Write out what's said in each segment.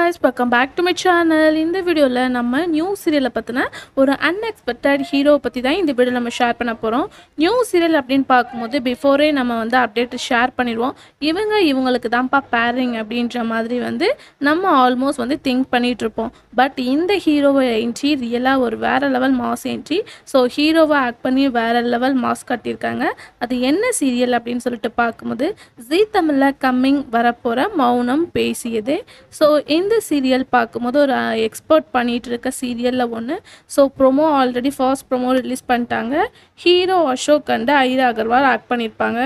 guys, welcome back to my channel. இந்த வீடியோல நம்ம நியூ சீரியலை பத்தின ஒரு அன்எக்ஸ்பெக்டட் ஹீரோ பத்தி தான் இந்த வீடியோல நம்ம ஷேர் பண்ண போறோம். நியூ சீரியல் அப்படினு பாக்கும்போது பிஃபோரே நம்ம அப்டேட் ஷேர் பண்ணிடுவோம். இவங்களுக்கு தான்ப்பா பேரிங் அப்படின்ற மாதிரி நம்ம ஆல்மோஸ்ட் திங்க் பண்ணிட்டு இருப்போம். பட் இந்த ஹீரோவை என்ட்ரி ரியலா ஒரு வேற லெவல் மாஸ் என்ட்ரி. ஸோ ஹீரோவை ஆக்ட் பண்ணி வேற லெவல் மாஸ் கட்டியிருக்காங்க. அது என்ன சீரியல் அப்படின்னு சொல்லிட்டு பார்க்கும்போது ஜீ தமிழ்ல கம்மிங் வரப்போற மௌனம் பேசியது. ஸோ இந்த சீரியல் பார்க்கும்போது ஒரு எக்ஸ்போர்ட் பண்ணிட்டு இருக்க சீரியலில் ஒன்று. So promo already first promo release பண்ணிட்டாங்க. Hero Ashok and Aira Agarwal act பண்ணியிருப்பாங்க.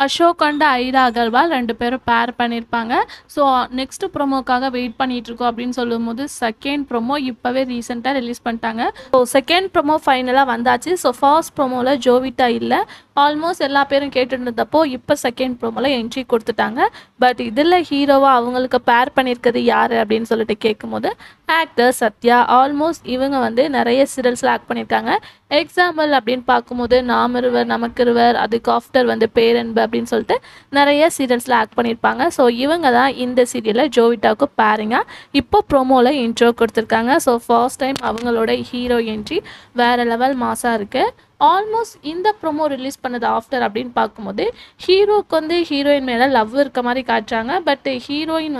அசோக் அண்ட் ஐரா அகர்வால் ரெண்டு பேரும் பேர் பண்ணியிருப்பாங்க. ஸோ நெக்ஸ்ட் ப்ரோமோக்காக வெயிட் பண்ணிட்டு இருக்கோம் அப்படின்னு சொல்லும்போது செகண்ட் ப்ரோமோ இப்போவே ரீசெண்டாக ரிலீஸ் பண்ணிட்டாங்க. ஸோ செகண்ட் ப்ரோமோ ஃபைனலாக வந்தாச்சு. ஸோ ஃபர்ஸ்ட் ப்ரோமோவில் ஜோவிட்டா இல்லை, ஆல்மோஸ்ட் எல்லா பேரும் கேட்டுருந்தப்போ இப்போ செகண்ட் ப்ரோமோவில் என்ட்ரி கொடுத்துட்டாங்க. பட் இதில் ஹீரோவாக அவங்களுக்கு பேர் பண்ணியிருக்கிறது யார் அப்படின்னு சொல்லிட்டு கேட்கும்போது ஆக்டர் சத்யா. ஆல்மோஸ்ட் இவங்க நிறைய சீரியல்ஸில் ஆக்ட் பண்ணியிருக்காங்க. எக்ஸாம்பிள் அப்படின்னு பார்க்கும்போது நாம் இருவர் நமக்கு இருவர், அதுக்கு ஆஃப்டர் பேரன்பு அப்படின்னு சொல்லிட்டு நிறைய சீரியல்ஸில் ஆக்ட் பண்ணியிருப்பாங்க. ஸோ இவங்க தான் இந்த சீரியலில் ஜோவிட்டாவுக்கு பேரிங்காக இப்போ ப்ரோமோவில் இன்ட்ரோ கொடுத்துருக்காங்க. ஸோ ஃபர்ஸ்ட் டைம் அவங்களோட ஹீரோ என்ட்ரி வேறு லெவல் மாசாக இருக்குது. ஆல்மோஸ்ட் இந்த ப்ரோமோ ரிலீஸ் பண்ணது ஆஃப்டர் அப்படின்னு பார்க்கும்போது ஹீரோக்கு ஹீரோயின் மேலே லவ் இருக்க மாதிரி காட்டுறாங்க. பட் ஹீரோயின்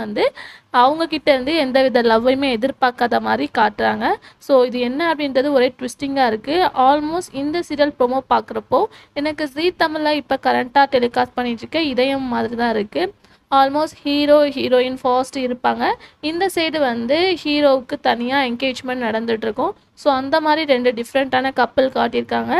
அவங்கக்கிட்ட இருந்து எந்த வித லவ்வையுமே எதிர்பார்க்காத மாதிரி காட்டுறாங்க. ஸோ இது என்ன அப்படின்றது ஒரே ட்விஸ்டிங்காக இருக்குது. ஆல்மோஸ்ட் இந்த சீரியல் ப்ரோமோ பார்க்குறப்போ எனக்கு ஜீ தமிழில் இப்போ கரண்ட்டாக டெலிகாஸ்ட் பண்ணிட்டு இருக்க இதயம் மாதிரி தான் இருக்குது. ஆல்மோஸ்ட் ஹீரோ ஹீரோயின் ஃபர்ஸ்ட் இருப்பாங்க. இந்த சைடு ஹீரோவுக்கு தனியாக என்கேஜ்மெண்ட் நடந்துகிட்ருக்கும். ஸோ அந்த மாதிரி ரெண்டு டிஃப்ரெண்ட்டான கப்பல் காட்டியிருக்காங்க.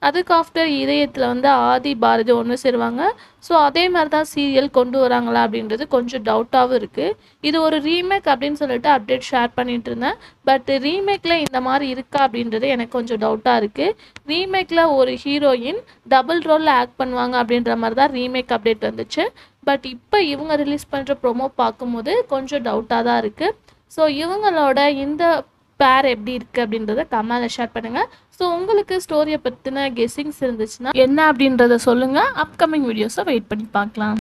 அதுக்கு ஆஃப்டர் இதயத்தில் ஆதி பாரதி ஒன்று சேருவாங்க. ஸோ அதே மாதிரி தான் சீரியல் கொண்டு வராங்களா அப்படின்றது கொஞ்சம் டவுட்டாகவும் இருக்குது. இது ஒரு ரீமேக் அப்படின்னு சொல்லிட்டு அப்டேட் ஷேர் பண்ணிட்டு இருந்தேன். பட் ரீமேக்கில் இந்த மாதிரி இருக்கா அப்படின்றது எனக்கு கொஞ்சம் டவுட்டாக இருக்குது. ரீமேக்கில் ஒரு ஹீரோயின் டபுள் ரோலில் ஆக்ட் பண்ணுவாங்க அப்படின்ற மாதிரி தான் ரீமேக் அப்டேட் வந்துச்சு. பட் இப்போ இவங்க ரிலீஸ் பண்ணுற ப்ரோமோ பார்க்கும்போது கொஞ்சம் டவுட்டாக தான் இருக்குது. ஸோ இவங்களோட இந்த பேர் எப்படி இருக்குது அப்படின்றத கமெண்ட்ல ஷேர் பண்ணுங்கள். ஸோ உங்களுக்கு ஸ்டோரியை பற்றின கெஸ்ஸிங்ஸ் இருந்துச்சுன்னா என்ன அப்படின்றத சொல்லுங்கள். அப்கமிங் வீடியோஸை வெயிட் பண்ணி பார்க்கலாம்.